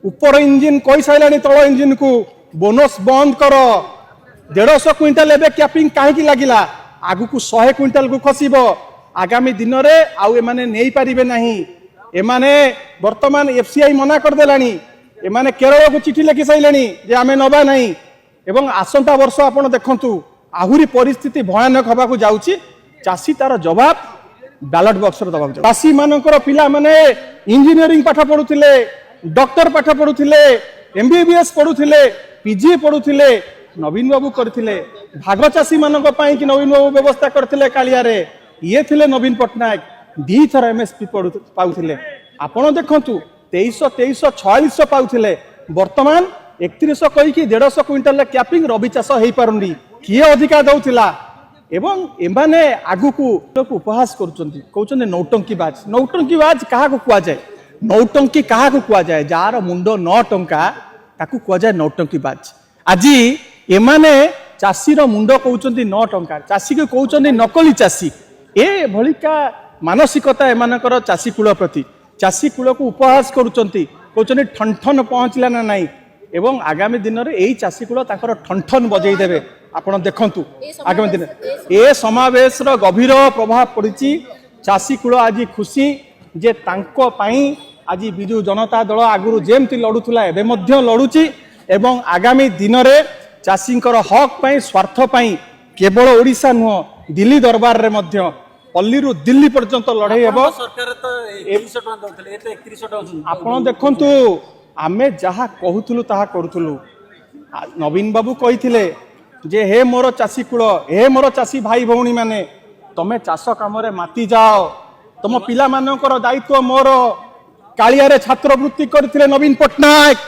ऊपर इंजिन कही सारे तल इंजिन को बोनस बंद कर 150 क्विंटाल एवं कैपिंग कहीं लगिला आगु को 100 क्विंटाल को खसब आगामी दिन में आउ एमाने नहीं पारिबे नहीं एमाने वर्तमान एफसीआई मना करदेलानी एमाने केरल को चिठी लिखि साइलेनी जे आमे नबा नहीं एवं आसंता वर्ष आपण देखंतु आहुरी परिस्थिति भयानक हवा को जाउची चासी तार जवाब बैलेट बॉक्स रे दबाव चासी मानकर पिला माने इंजीनियरिंग पाठ पढुथिले डॉक्टर पाठ पढुथिले एमबीबीएस पढुथिले पीजी पढुथिले नवीन बाबू करथिले भाग चासी मानक पई कि नवीन बाबू व्यवस्था करथिले कालिया रे ये थिले नवीन पटनायक दी थर एमएसपी पाउथिले आपण देखंतु 2346 पाउथिले वर्तमान 3100 कही कि 150 क्विंटाल कैपिंग रबी चाष हो पारुनी किए अधिका दउथिला एवं एमाने आगु को उपहास करुचंती कहउचंती नौटंकीबाज काहा को कुआ जाए नौटंकी काहा को कुआ जाए जार मुंडो 9 टंका ताकू कुआ जाए नौटंकीबाज आजी एमाने चाषीर मुंड कहउचंती 9 टंका चाषी को कहउचंती नकली चाषी ए भलिका मानसिकता एमानकर चाषी कूल प्रति चाषी कूल को उपहास करुचंती कहउचंती ठन ठन पहुंचला ना नहीं एवं आगामी दिन में यही चाषी कूल ताकर ठन ठन बजई देबे आपण देखंतु आगामी दिन ए समावेश रो गभीर प्रभाव पड़ी चाषी कूल आज खुशी जे तांको पई आज बिजु जनता दल आगुरु जेमती लड़ुला एबे मध्य लड़ुची एवं आगामी दिन में चाषींकर हक पई स्वार्थ पई केवल ओडिशा नुह दिल्ली दरबार रे मध्य पल्ली रु दिल्ली पर्यंत लड़ाई हेबो सरकार तो 2100 टका दउथले एते 3100 टका आपण देखंतु आमे जहा कहूथुलु ताहा करूथुलु नवीन बाबू कहिथिले जे हे मोर चाषी कूल हे मोर चाषी भाई भौणी माने तमे चाष काम रे माती जाओ तुम पिला मानकर दायित्व मोर कालिया रे छात्रवृत्ति करथिले नवीन पटनायक